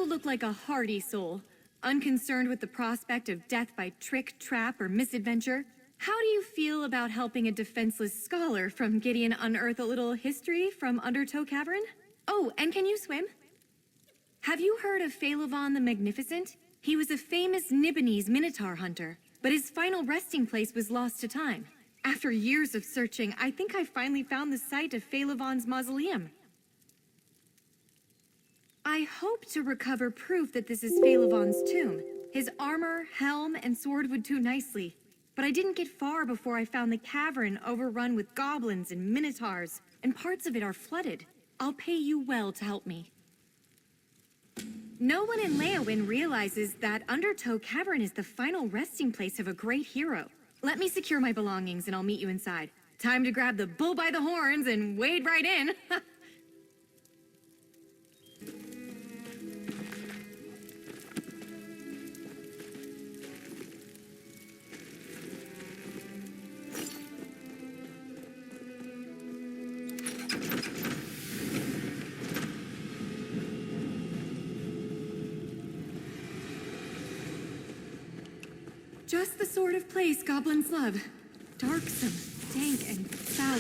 You look like a hardy soul, unconcerned with the prospect of death by trick, trap, or misadventure. How do you feel about helping a defenseless scholar from Gideon unearth a little history from Undertow Cavern? Oh, and can you swim? Have you heard of Phaelivon the Magnificent? He was a famous Nibonese Minotaur hunter, but his final resting place was lost to time. After years of searching, I think I finally found the site of Phaelivon's mausoleum. I hope to recover proof that this is Phaelivon's tomb. His armor, helm, and sword would do nicely. But I didn't get far before I found the cavern overrun with goblins and minotaurs, and parts of it are flooded. I'll pay you well to help me. No one in Leowin realizes that Undertow Cavern is the final resting place of a great hero. Let me secure my belongings and I'll meet you inside. Time to grab the bull by the horns and wade right in. Just the sort of place goblins love. Darksome, dank, and foul.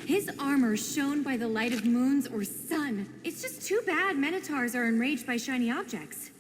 His armor shone by the light of moons or sun. It's just too bad Minotaurs are enraged by shiny objects.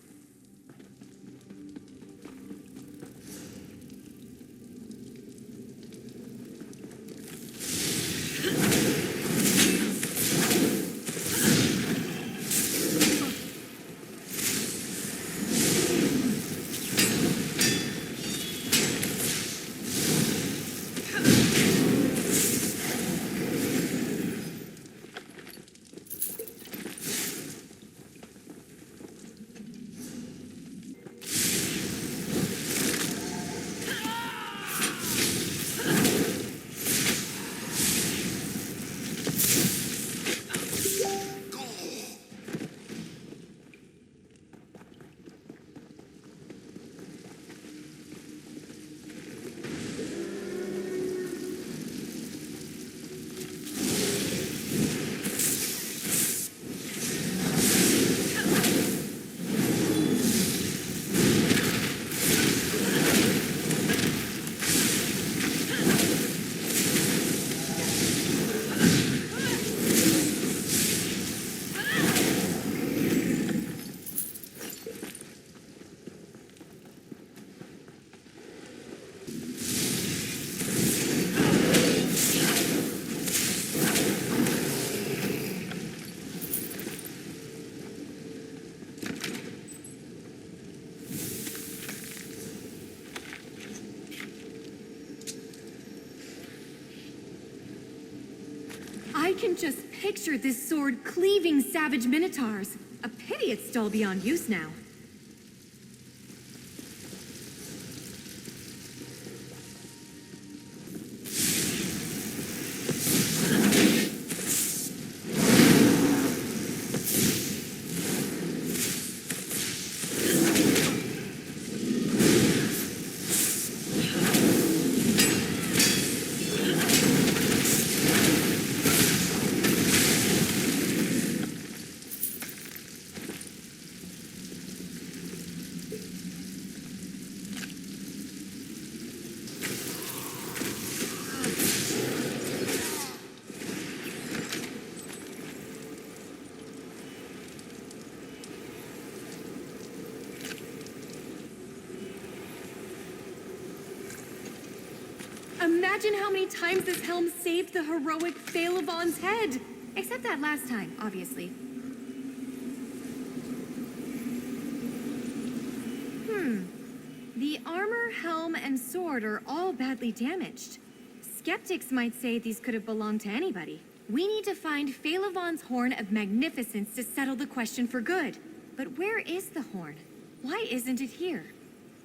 I can just picture this sword cleaving savage minotaurs. A pity it's dull beyond use now. imagine how many times this helm saved the heroic Phaelivon's head. Except that last time, obviously. The armor, helm, and sword are all badly damaged. Skeptics might say these could have belonged to anybody. We need to find Phaelivon's Horn of Magnificence to settle the question for good. But where is the horn? Why isn't it here?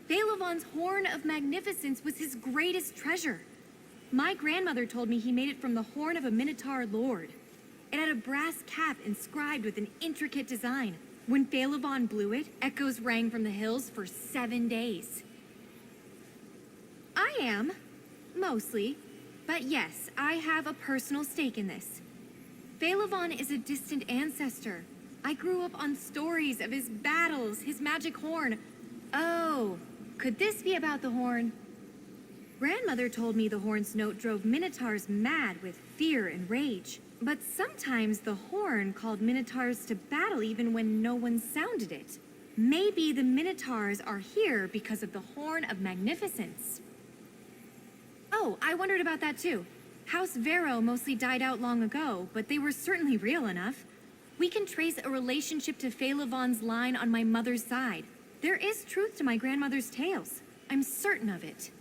Phaelivon's Horn of Magnificence was his greatest treasure. My grandmother told me he made it from the horn of a Minotaur lord. It had a brass cap inscribed with an intricate design. When Phaelivon blew it, echoes rang from the hills for 7 days. I am. Mostly. But yes, I have a personal stake in this. Phaelivon is a distant ancestor. I grew up on stories of his battles, his magic horn. Oh, could this be about the horn? Grandmother told me the horn's note drove Minotaurs mad with fear and rage. But sometimes the horn called Minotaurs to battle even when no one sounded it. Maybe the Minotaurs are here because of the Horn of Magnificence. Oh, I wondered about that too. House Vero mostly died out long ago, but they were certainly real enough. We can trace a relationship to Phaelivon's line on my mother's side. There is truth to my grandmother's tales. I'm certain of it.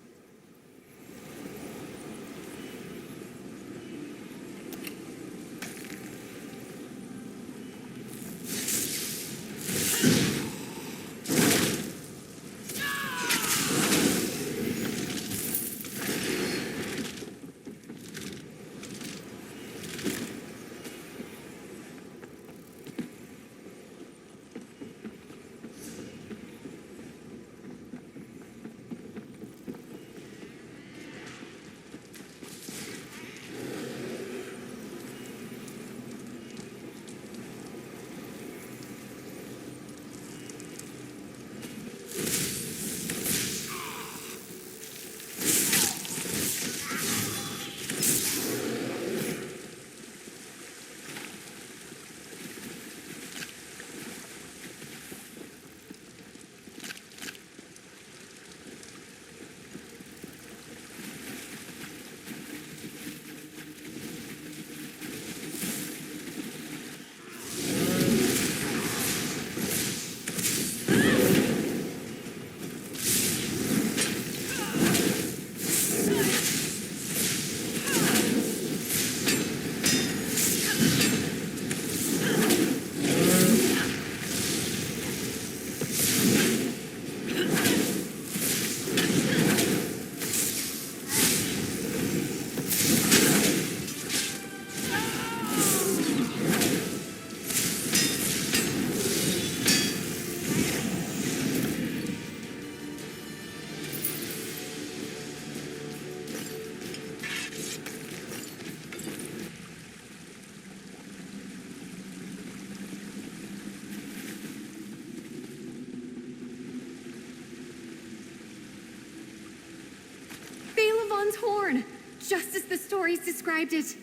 Horn, just as the stories described it.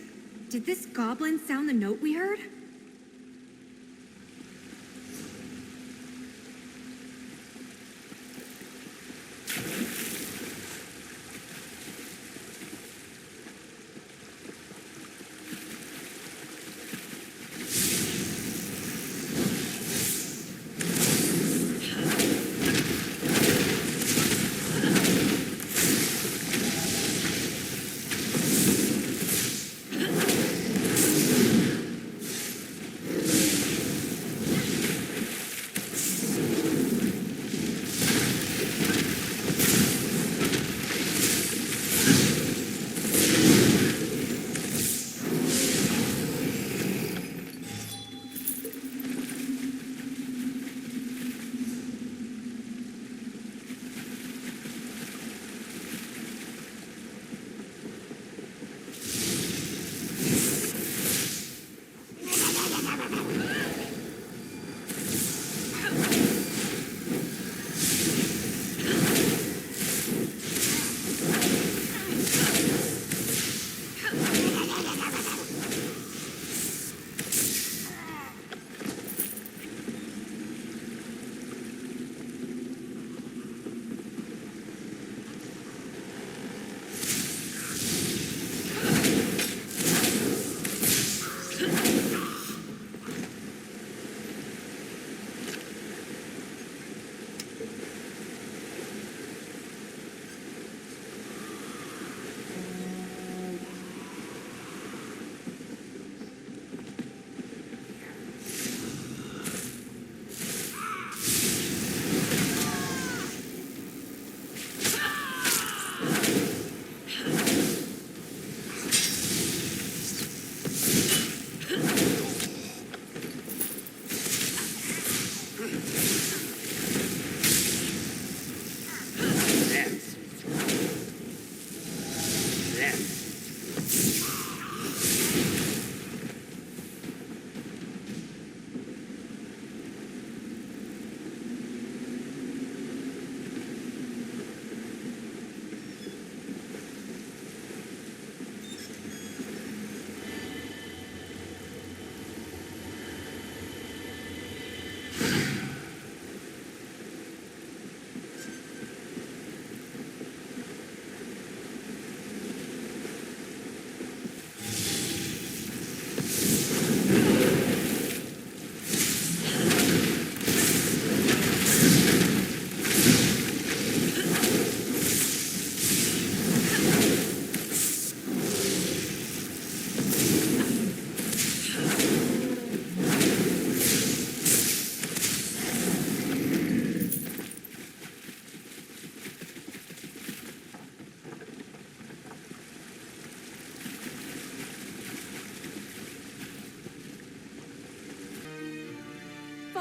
Did this goblin sound the note we heard?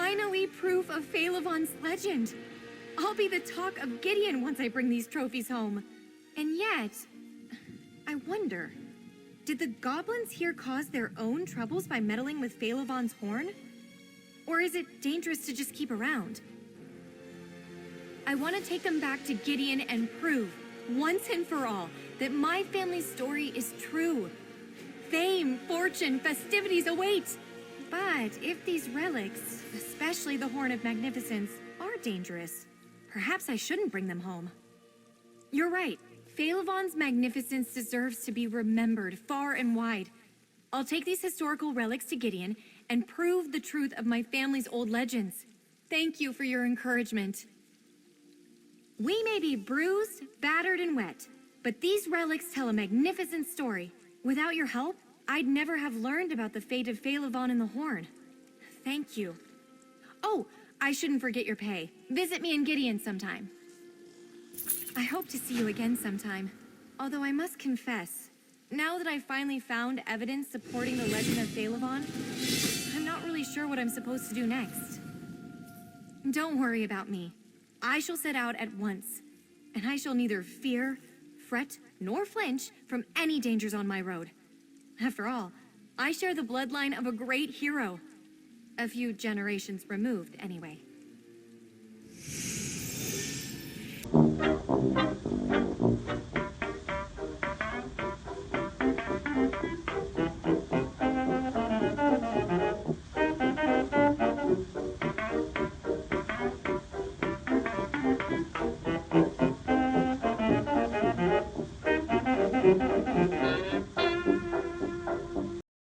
Finally, proof of Phaelivon's legend. I'll be the talk of Gideon once I bring these trophies home. And yet, I wonder, did the goblins here cause their own troubles by meddling with Phaelivon's horn? Or is it dangerous to just keep around? I want to take them back to Gideon and prove, once and for all, that my family's story is true. Fame, fortune, festivities await. But if these relics, especially the Horn of Magnificence, are dangerous, perhaps I shouldn't bring them home. You're right. Phaelivon's magnificence deserves to be remembered far and wide. I'll take these historical relics to Gideon and prove the truth of my family's old legends. Thank you for your encouragement. We may be bruised, battered, and wet, but these relics tell a magnificent story. Without your help, I'd never have learned about the fate of Phaelivon and the Horn. Thank you. Oh, I shouldn't forget your pay. Visit me in Gideon sometime. I hope to see you again sometime. Although I must confess, now that I've finally found evidence supporting the legend of Phaelivon, I'm not really sure what I'm supposed to do next. Don't worry about me. I shall set out at once, and I shall neither fear, fret, nor flinch from any dangers on my road. After all, I share the bloodline of a great hero. A few generations removed, anyway.